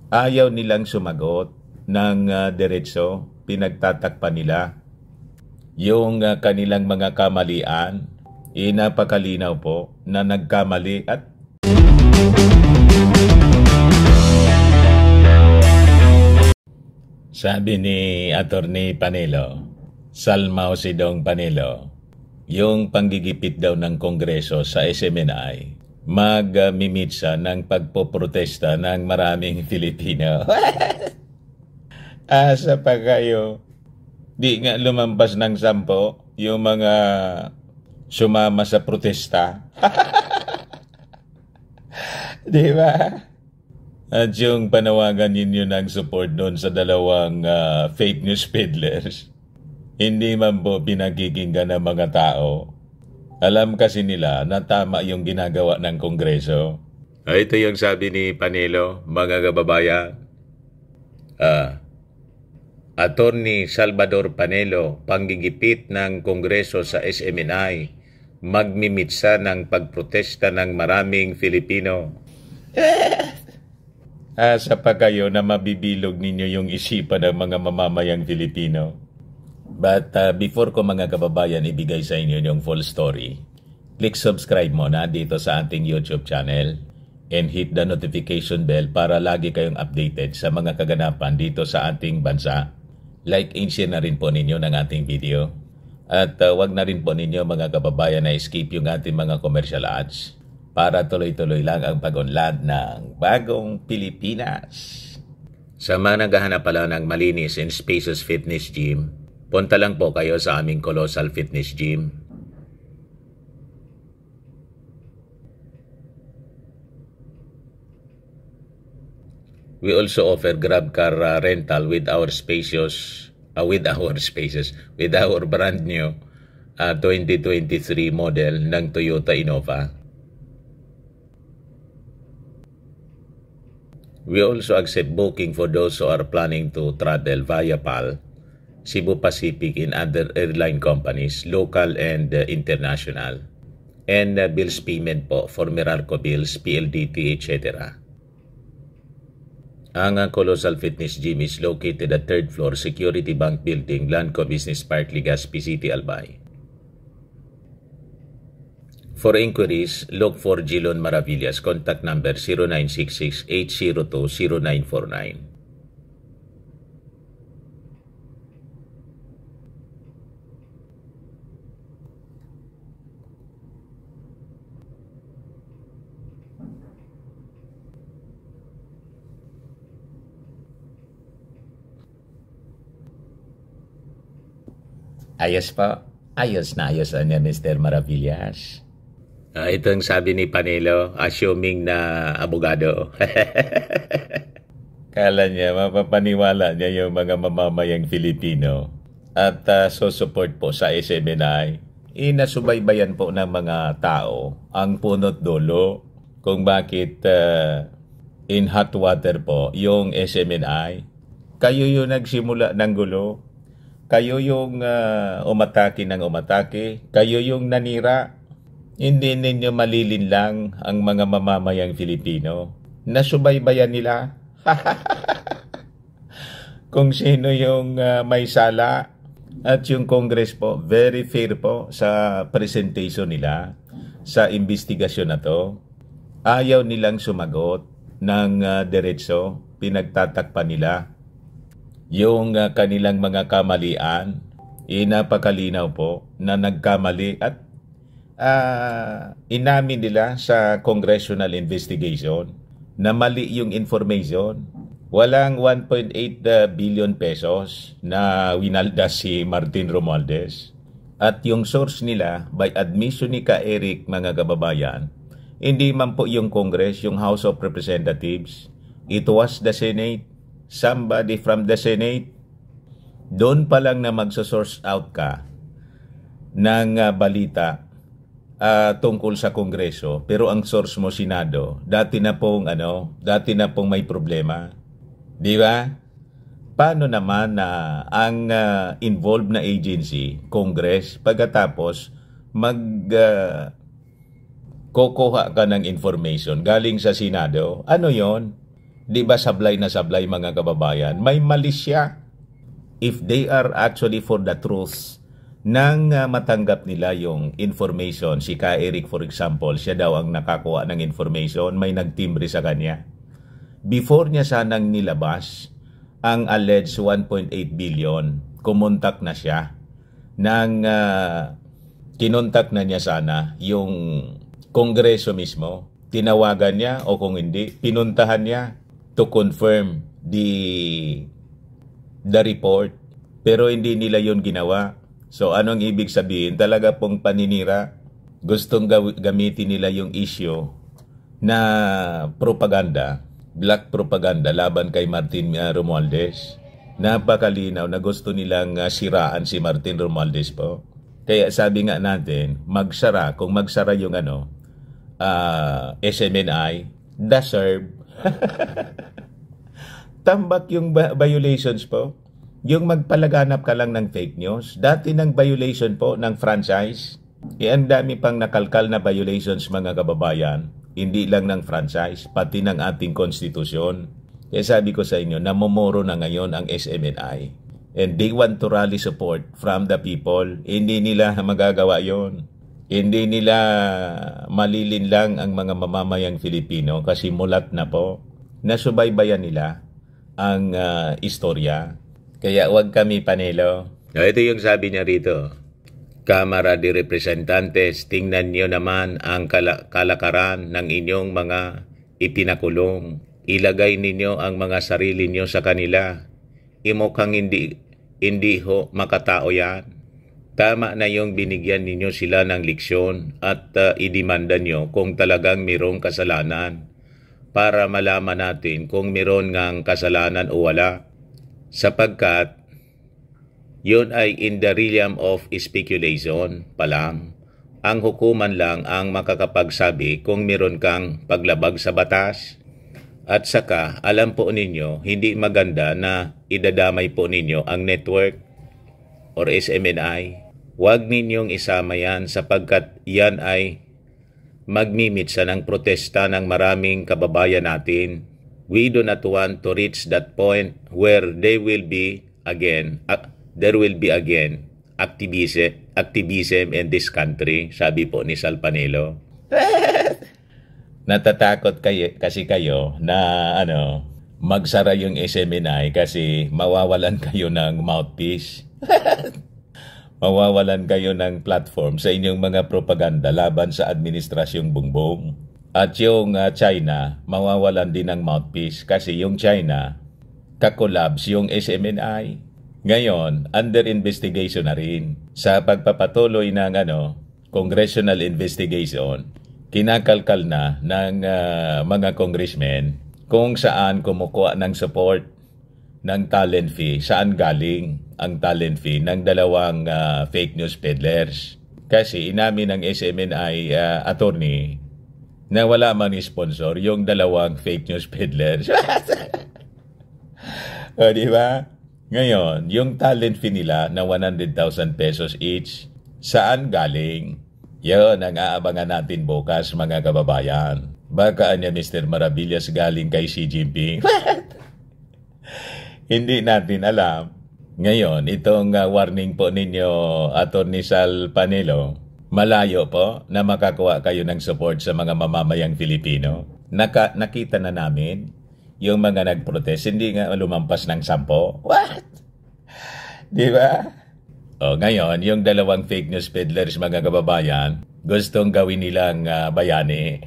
Ayaw nilang sumagot ng diretso, pinagtatakpan nila yung kanilang mga kamalian. Napakalinaw po na nagkamali at sabi ni Attorney Panelo, Salmao Sidong Panelo, yung panggigipit daw ng Kongreso sa SMNI, mag-mimitsa ng pagpoprotesta ng maraming Filipino. Asa pa kayo? Di nga lumampas ng 10 yung mga sumama sa protesta. Di ba? At yung panawagan ninyo ng support doon sa dalawang fake news peddlers, hindi man po pinakikinggan ng mga tao. Alam kasi nila na tama yung ginagawa ng Kongreso. Ito yung sabi ni Panelo, mga kababayan. Attorney Salvador Panelo, panggigipit ng Kongreso sa SMNI, magmimitsa ng pagprotesta ng maraming Filipino. Asa pa kayo na mabibilog ninyo yung isipan ng mga mamamayang Filipino. But before ko mga kababayan ibigay sa inyo yung full story, click subscribe muna dito sa ating YouTube channel and hit the notification bell para lagi kayong updated sa mga kaganapan dito sa ating bansa. Like and share na rin po ninyo ng ating video. At wag na rin po ninyo mga kababayan na skip yung ating mga commercial ads para tuloy-tuloy lang ang pag-unlad ng bagong Pilipinas. Sa mga naghahanap pala ng malinis and spacious fitness gym, punta lang po kayo sa aming Colossal Fitness Gym. We also offer Grab car rental with our brand new 2023 model ng Toyota Innova. We also accept booking for those who are planning to travel via PAL, Cebu Pacific and other airline companies, local and international. And bills payment po for Meralco bills, PLDT, etc. Ang Colossal Fitness Gym is located at 3rd floor Security Bank Building, Lanco Business Park, Legazpi City, Albay. For inquiries, look for Gilon Maravillas. Contact number 0966-802-0949. Ayos pa. Ayos na Mr. Maravillas. Itong sabi ni Panelo, assuming na abogado. Kala niya, mapapaniwala niya yung mga mamamayang Filipino at so-support po sa SMNI. Inasubaybayan po ng mga tao ang punot dulo kung bakit in hot water po yung SMNI. Kayo yung nagsimula ng gulo. Kayo yung umatake ng umatake. Kayo yung nanira. Hindi ninyo malilinlang ang mga mamamayang Filipino. Nasubaybayan nila. Kung sino yung may sala at yung Congress po, very fair po sa presentation nila sa investigasyon na to. Ayaw nilang sumagot ng diretso, pinagtatakpan nila yung kanilang mga kamalian. Napakalinaw po na nagkamali at inamin nila sa congressional investigation na mali yung information. Walang 1.8 billion pesos na winalda si Martin Romualdez. At yung source nila, by admission ni Ka Eric, mga kababayan, hindi man po yung Congress, yung House of Representatives. It was the Senate. Somebody from the Senate. Doon pa lang na magsasource out ka ng balita tungkol sa Kongreso, pero ang source mo Senado, dati na pong may problema. Di ba? Paano naman na ang involved na agency, Congress, pagkatapos kukuha ka ng information galing sa Senado? Ano yon? Di ba sablay na sablay mga kababayan? May mali siya. If they are actually for the truth, nang matanggap nila yung information, si Ka Eric for example, siya daw ang nakakuha ng information, may nagtimbre sa kanya. Before niya sanang nilabas ang alleged 1.8 billion, kumontak na siya. Kinontak na niya sana yung Kongreso mismo. Tinawagan niya o kung hindi, pinuntahan niya to confirm the report. Pero hindi nila yun ginawa. So anong ibig sabihin? Talaga pong paninira. Gustong gamitin nila yung issue na propaganda, black propaganda laban kay Martin Romualdez. Napakalinaw na gusto nilang siraan si Martin Romualdez po. Kaya sabi nga natin, kung magsara yung SMNI, deserve. Tambak yung violations po. Yung magpalaganap ka lang ng fake news. Dati ng violation po ng franchise. Ang dami pang nakalkal na violations mga kababayan. Hindi lang ng franchise, pati ng ating konstitusyon. Kaya sabi ko sa inyo, namomoro na ngayon ang SMNI. And they want to rally support from the people. Hindi nila magagawa yon. Hindi nila malilin lang ang mga mamamayang Filipino kasi mulat na po. Nasubaybayan nila ang istorya. Kaya huwag kami panelo. Ito yung sabi niya rito. Kamara de Representantes, tingnan niyo naman ang kalakaran ng inyong mga ipinakulong. Ilagay ninyo ang mga sarili niyo sa kanila. Imukhang hindi ho makatao yan. Tama na yung binigyan ninyo sila ng leksyon at idemanda nyo kung talagang mayroong kasalanan para malaman natin kung mayroon ngang kasalanan o wala. Sapagkat yun ay in the realm of speculation pa lang. Ang hukuman lang ang makakapagsabi kung mayroon kang paglabag sa batas. At saka, alam po ninyo, hindi maganda na idadamay po ninyo ang network or SMNI. Huwag ninyong isama yan sapagkat yan ay magmimitsa ng protesta ng maraming kababayan natin. We do not want to reach that point where there will be again activism in this country, sabi po ni Sal Panelo. Natatakot kasi kayo na magsara yung SMNI kasi mawawalan kayo ng mouthpiece. Mawawalan kayo ng platform sa inyong mga propaganda laban sa administrasyong Bongbong. At yung China, mawawalan din ng mouthpiece kasi yung China, kakolabs yung SMNI. Ngayon, under investigation na rin. Sa pagpapatuloy ng congressional investigation, kinakalkal na ng mga congressmen kung saan kumukuha ng support ng talent fee, saan galing ang talent fee ng dalawang fake news peddlers. Kasi inamin ng SMNI attorney na wala man sponsor yung dalawang fake news peddlers. O, di ba? Ngayon, yung talent fee nila na 100,000 pesos each, saan galing? Yun ang aabangan natin bukas mga kababayan. Baka niya Mr. Maravillas galing kay Xi Jinping. Hindi natin alam. Ngayon, itong warning po ninyo, Atty. Sal Panelo, malayo po na makakuha kayo ng support sa mga mamamayang Filipino. Nakita na namin yung mga nagprotest, hindi nga lumampas ng 10. What? Di ba? O ngayon, yung dalawang fake news peddlers mga kababayan, gustong gawin nilang bayani.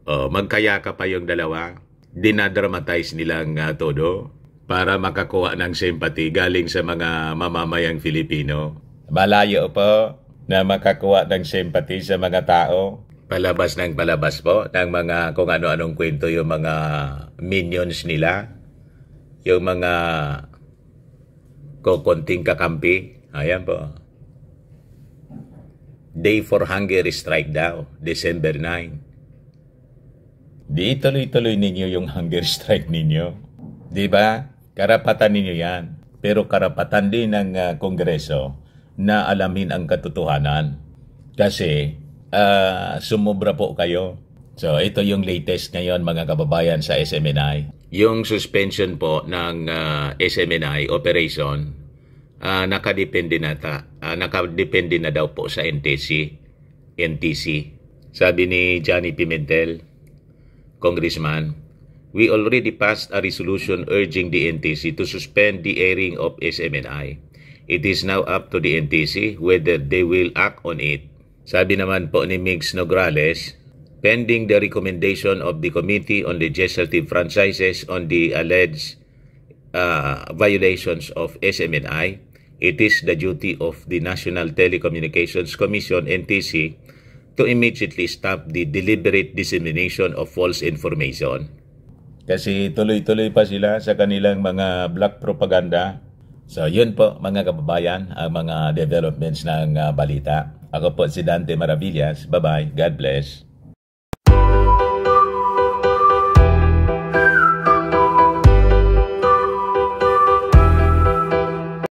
O magkayaka pa yung dalawa, dinadramatize nilang todo para makakuha ng sympathy galing sa mga mamamayang Filipino. Malayo po na makakuha ng sympathy sa mga tao. Palabas ng palabas po ng mga kung ano-anong kwento yung mga minions nila, yung mga kukunting kakampi. Ayan po. Day for Hunger Strike daw, December 9. Di tuloy-tuloy ninyo yung hunger strike ninyo. Di ba? Karapatan ninyo yan. Pero karapatan din ng Kongreso na alamin ang katotohanan. Kasi sumobra po kayo. So ito yung latest ngayon mga kababayan sa SMNI. Yung suspension po ng SMNI operation, nakadepende na daw po sa NTC. Sabi ni Johnny Pimentel, Congressman, we already passed a resolution urging the NTC to suspend the airing of SMNI. It is now up to the NTC whether they will act on it. Sabi naman po ni Migs Nograles, pending the recommendation of the Committee on Legislative Franchises on the alleged violations of SMNI, it is the duty of the National Telecommunications Commission, NTC, to immediately stop the deliberate dissemination of false information. Kasi tuloy-tuloy pa sila sa kanilang mga black propaganda. So yun po mga kababayan, ang mga developments ng balita. Ako po si Dante Maravillas. Bye-bye. God bless.